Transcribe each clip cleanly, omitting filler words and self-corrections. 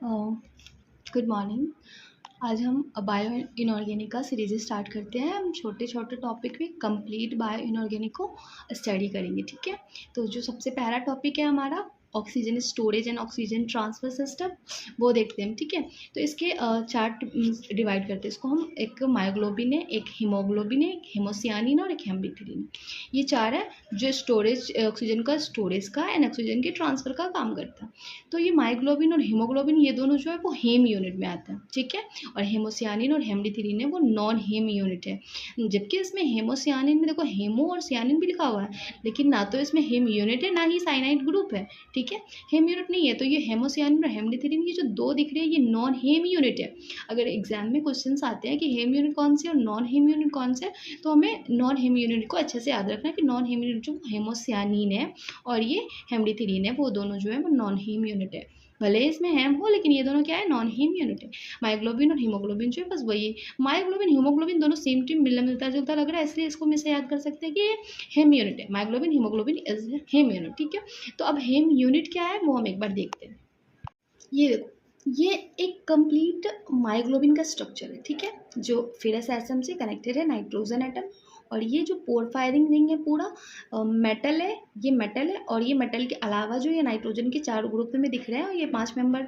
Good morning. आज हम bio inorganic का सीरीज स्टार्ट करते हैं। हम छोटे छोटे टॉपिक में कंप्लीट बायो इनऑर्गेनिक को स्टडी करेंगे, ठीक है। तो जो सबसे पहला टॉपिक है हमारा oxygen storage and oxygen transfer system, वो देखते हैं, ठीक है। तो इसके चार डिवाइड करते हैं इसको हम। एक मायोग्लोबिन है, एक हीमोग्लोबिन है, एक हेमोसियानिन और एक हेमडिथ्रिन। ये चार है जो स्टोरेज ऑक्सीजन का स्टोरेज का एंड ऑक्सीजन के ट्रांसफर का काम करता है। तो ये मायोग्लोबिन और हीमोग्लोबिन ये दोनों जो है वो हेम यूनिट में आते हैं, ठीक है। और हेमोसियानिन और हेमडिथ्रिन है वो नॉन हेम यूनिट है। जबकि इसमें हेमोसियानिन में देखो हेमो और सियानिन भी लिखा हुआ है, लेकिन ना तो इसमें हेम यूनिट है ना ही साइनाइड ग्रुप है, ठीक है। हेम यूनिट नहीं है। तो ये हेमोसियानिन और हेमडिथ्रिन ये जो दो दिख रहे हैं ये नॉन हेम यूनिट है। अगर एग्जाम में क्वेश्चंस आते हैं कि हेम यूनिट कौन से और नॉन हेम यूनिट कौन से, तो हमें नॉन हेम यूनिट को अच्छे से याद रखना है कि नॉन हेम यूनिट जो हेमोसियानिन है और ये हेमडिथ्रिन है वो दोनों जो है वो नॉन हेम यूनिट है। भले इसमें हेम हो लेकिन ये दोनों क्या है, नॉन हेम यूनिट है। मायोग्लोबिन और हीमोग्लोबिन जो है बस वही है। मायोग्लोबिन हीमोग्लोबिन दोनों सेम टीम मिलता जुलता लग रहा है, इसलिए इसको हम से याद कर सकते हैं कि ये हेम यूनिट है। Myoglobin haemoglobin is Hem unit, ठीक है। तो अब हेम यूनिट क्या है वो हम एक बार देखते हैं। ये देखो, ये एक कंप्लीट मायोग्लोबिन का स्ट्रक्चर है, ठीक है, जो फेरस एटम से कनेक्टेड है, नाइट्रोजन एटम। और ये जो पोरफायरिंग रिंग है पूरा मेटल है, ये मेटल है। और ये मेटल के अलावा जो ये नाइट्रोजन के चार ग्रुप में दिख रहे हैं, और ये 5 मेंबर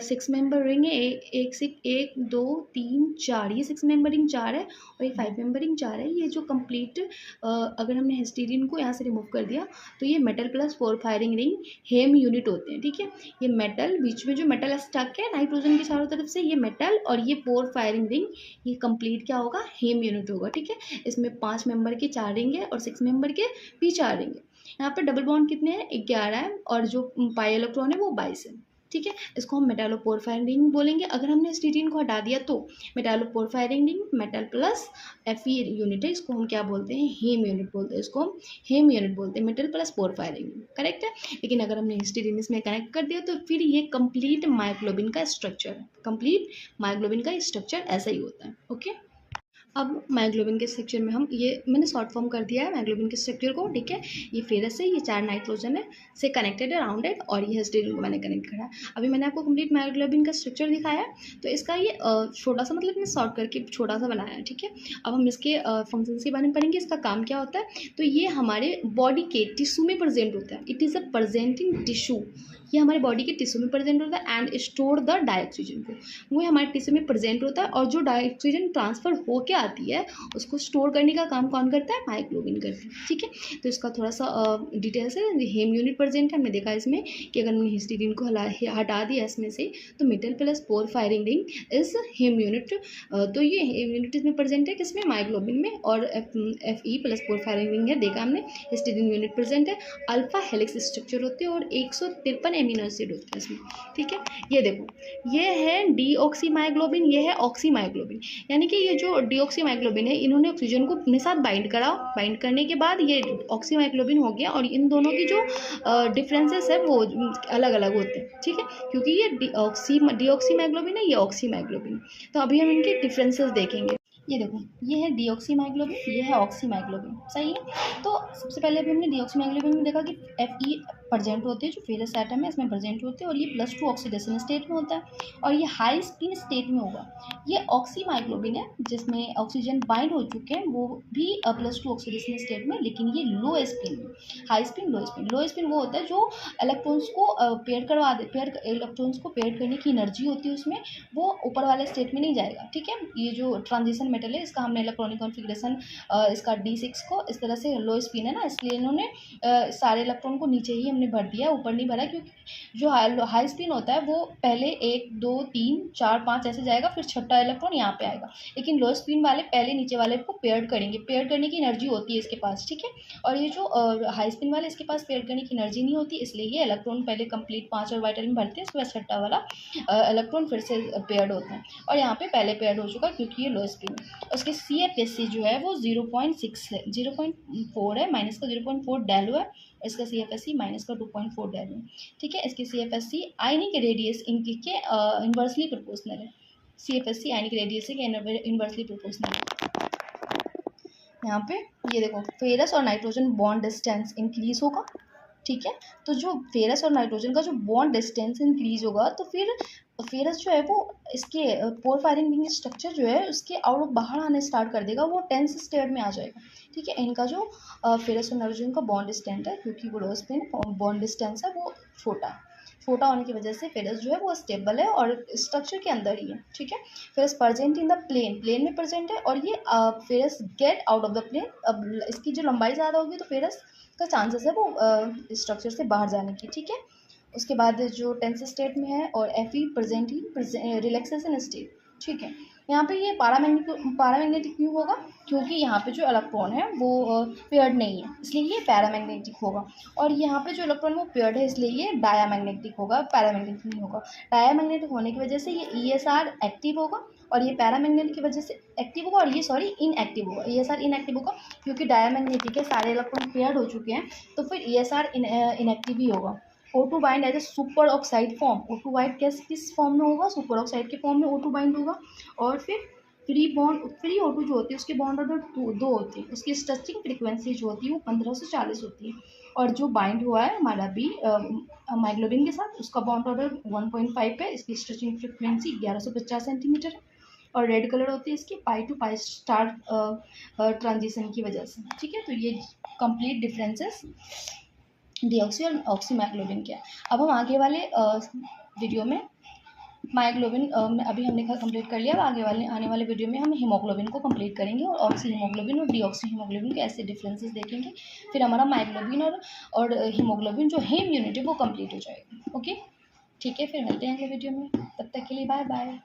6 मेंबर रिंग है। एक दो तीन चार, ये 6 मेंबर रिंग चार है और ये 5 मेंबर रिंग चार है। ये जो कंप्लीट अगर हमने हिस्टीडीन को यहाँ से रिमूव कर दिया तो ये मेटल प्लस पोरफायरिंग रिंग हेम यूनिट होते हैं, ठीक है। ये मेटल बीच में जो मेटल स्टक है नाइट्रोजन की चारों तरफ से, ये मेटल और ये पोरफायरिंग रिंग, ये कंप्लीट क्या होगा, हेम यूनिट होगा, ठीक है। इसमें 5 मेंबर के 4 रिंग है और 6 मेंबर के भी 4 रिंग है। यहाँ पे डबल बॉन्ड कितने हैं, 11 है। और जो पाई इलेक्ट्रॉन है वो 22 है, ठीक है। इसको हम मेटालोपोरफायरिंग रिंग बोलेंगे। अगर हमने स्टीरीन को हटा दिया तो metalloporphyrin ring metal plus Fe unit है, इसको हम क्या बोलते हैं, हेम यूनिट बोलते हैं। इसको हम हेम यूनिट बोलते हैं, मेटल प्लस पोरफायरिंग, करेक्ट है। लेकिन अगर हमने हिस्टीडीन इसमें कनेक्ट कर दिया तो फिर ये कंप्लीट मायोग्लोबिन का स्ट्रक्चर है। कंप्लीट मायोग्लोबिन का स्ट्रक्चर ऐसा ही होता है, ओके। अब मायोग्लोबिन के स्ट्रक्चर में हम ये मैंने शॉर्ट फॉर्म कर दिया है मायोग्लोबिन के स्ट्रक्चर को, ठीक है। ये फेरस है, ये 4 नाइट्रोजन है से कनेक्टेड है, राउंडेड। और ये हिस्टीडीन को मैंने कनेक्ट करा है। अभी मैंने आपको कंप्लीट मायोग्लोबिन का स्ट्रक्चर दिखाया है। तो इसका ये छोटा सा मतलब मैंने शॉर्ट करके छोटा सा बनाया है, ठीक है। अब हम इसके फंक्शन के बारे में पढ़ेंगे, इसका काम क्या होता है। तो ये हमारे बॉडी के टिश्यू में प्रेजेंट होता है। It is a presenting tissue. ये हमारे बॉडी के टिश्यू में प्रेजेंट होता है एंड स्टोर द डाइऑक्सीजन को, वो हमारे टिश्यू में प्रेजेंट होता है। और जो डाइऑक्सीजन ट्रांसफर होके आती है उसको स्टोर करने का काम कौन करता है, मायोग्लोबिन करता है, ठीक है। तो इसका थोड़ा सा डिटेल्स है। हेम यूनिट प्रेजेंट है, हमने देखा इसमें कि अगर हमने हिस्टीडीन को हटा दिया इसमें से तो metal plus porphyrin ring is Hem unit. तो ये हेम यूनिट इसमें प्रेजेंट है किसमें, मायोग्लोबिन में। और Fe प्लस पोरफायरिंग रिंग है, देखा हमने। हिस्टीडीन यूनिट प्रेजेंट है। अल्फा हेलिक्स स्ट्रक्चर होते हैं और 153 एमिनो एसिड होते हैं इसमें, ठीक है। ये देखो, ये है डीऑक्सी मायोग्लोबिन, ये है ऑक्सी मायोग्लोबिन। यानी कि ये जो डीऑक्सी मायोग्लोबिन है इन्होंने ऑक्सीजन को अपने साथ बाइंड करा। बाइंड करने के बाद ये ऑक्सी मायोग्लोबिन हो गया। और इन दोनों की जो डिफरेंसेस है वो अलग अलग होते हैं, ठीक है। क्योंकि ये डीऑक्सी मायोग्लोबिन है, ये ऑक्सी मायोग्लोबिन। तो अभी हम इनके डिफरेंसेस देखेंगे। ये देखो, ये है डीऑक्सी मायोग्लोबिन, ये है ऑक्सी मायोग्लोबिन, सही है। तो सबसे पहले अभी हमने डीऑक्सी मायोग्लोबिन में देखा कि Fe प्रेजेंट होते हैं, जो फेरस एटम है इसमें प्रेजेंट होते हैं। और ये +2 ऑक्सीडेशन स्टेट में होता है और ये हाई स्पिन स्टेट में होगा। ये ऑक्सी मायोग्लोबिन है जिसमें ऑक्सीजन बाइंड हो चुके हैं, वो भी +2 ऑक्सीडेशन स्टेट में, लेकिन ये लो स्पिन में। हाई स्पिन, लो स्पिन। लो स्पिन वो होता है जो इलेक्ट्रॉन्स को पेयर इलेक्ट्रॉन्स को पेयर करने की एनर्जी होती है उसमें, वो ऊपर वाले स्टेट में नहीं जाएगा, ठीक है। ये जो ट्रांजिशन मेटल है इसका हमने इलेक्ट्रॉनिक कॉन्फ़िगरेशन इसका D6 को इस तरह से लो स्पिन है ना, इसलिए इन्होंने सारे इलेक्ट्रॉन को नीचे ही हमने भर दिया, ऊपर नहीं भरा। क्योंकि जो हाई स्पिन होता है वो पहले 1 2 3 4 5 ऐसे जाएगा, फिर छठा इलेक्ट्रॉन यहाँ पे आएगा। लेकिन लो स्पिन वाले पहले नीचे वाले को पेयर्ड करेंगे, पेयर करने की एनर्जी होती है इसके पास, ठीक है। और ये जो हाई स्पिन वाले इसके पास पेयर करने की एनर्जी नहीं होती, इसलिए ये इलेक्ट्रॉन पहले कंप्लीट 5 ऑर्बिटल में भरते हैं, उसके बाद छठा वाला इलेक्ट्रॉन फिर से पेयर्ड होता है। और यहाँ पे पहले पेयर्ड हो चुका क्योंकि ये लो स्पिन है। उसके CFSC जो है वो 0.6 है, 0.4 है, माइनस का 0.4 डेलो है। इसका CFSC माइनस का 2.4 डेलो है, ठीक है। इसकी CFSC आयनिक रेडियस इनके इन्वर्सली प्रोपोर्शनल है। CFSC आयनिक रेडियस के इन्वर्सली प्रोपोर्शनल है। यहाँ पे ये देखो, फेरस और नाइट्रोजन बॉन्ड डिस्टेंस इंक्रीज होगा, ठीक है। तो जो फेरस और नाइट्रोजन का जो बॉन्ड डिस्टेंस इंक्रीज होगा तो फिर फेरस जो है वो इसके पोरफायरिन रिंग स्ट्रक्चर जो है उसके आउट बाहर आने स्टार्ट कर देगा, वो टेंस स्टेट में आ जाएगा। ठीक है, इनका जो फेरस और नर्जुन का बॉन्ड डिस्टेंस है, क्योंकि ग्लोस में बॉन्ड डिस्टेंस है वो छोटा है, छोटा होने की वजह से फेरस जो है वो स्टेबल है और स्ट्रक्चर के अंदर ही है। ठीक है, ferrous present in the plane, plane में प्रेजेंट है, और ये ferrous get out of the plane. अब इसकी जो लंबाई ज़्यादा होगी तो फेरस का चांसेस है वो स्ट्रक्चर से बाहर जाने की। ठीक है, उसके बाद जो टेंस स्टेट में है और एफ ई प्रेजेंट ही रिलैक्सेशन स्टेट। ठीक है, यहाँ पे ये पैरामैग्नेटिक क्यों होगा, क्योंकि यहाँ पे जो इलेक्ट्रॉन है वो पेयर्ड नहीं है, इसलिए ये पैरामैग्नेटिक होगा। और यहाँ पे जो इलेक्ट्रॉन वो पेयर्ड है, इसलिए ये डायामैग्नेटिक होगा, पैरामैग्नेटिक नहीं होगा। डायामैग्नेटिक होने की वजह से ये ई एस आर एक्टिव होगा, और ये पैरामैग्नेटिक की वजह से एक्टिव होगा, और ये इनएक्टिव होगा, ई एस आर इनएक्टिव होगा, क्योंकि डायामैग्नेटिक है, सारे इलेक्ट्रॉन पेयर्ड हो चुके हैं, तो फिर ई एस आर इनएक्टिव ही होगा। O2 bind as a superoxide form, O2 bind किस फॉर्म में होगा, सुपर ऑक्साइड के फॉर्म में O2 बाइंड होगा। और फिर फ्री O2 जो होती है उसके बॉन्ड ऑर्डर दो होते हैं, उसकी स्ट्रेचिंग फ्रिक्वेंसी जो होती है वो 15 से 40 होती है। और जो बाइंड हुआ है हमारा बी माइग्लोबिन के साथ, उसका बॉन्ड ऑर्डर 1.5 है, इसकी स्ट्रेचिंग फ्रिक्वेंसी 1150 सेंटीमीटर है। और रेड कलर होती है इसकी पाई टू पाई स्टार ट्रांजिशन की वजह से। ठीक है, तो ये कंप्लीट डिफरेंसेस डीऑक्सी और ऑक्सी माइग्लोबिन के। अब हम आगे वाले वीडियो में माइग्लोबिन अभी हमने कंप्लीट कर लिया, अब आगे वाले आने वाले वीडियो में हम हीमोग्लोबिन को कंप्लीट करेंगे, और ऑक्सी हीमोग्लोबिन और डीऑक्सी हीमोग्लोबिन के ऐसे डिफरेंसेस देखेंगे। फिर हमारा माइग्लोबिन और हीमोग्लोबिन जो हेम यूनिट है वो कंप्लीट हो जाएगी। ओके, ठीक है, फिर मिलते हैं अगले वीडियो में, तब तक के लिए बाय बाय।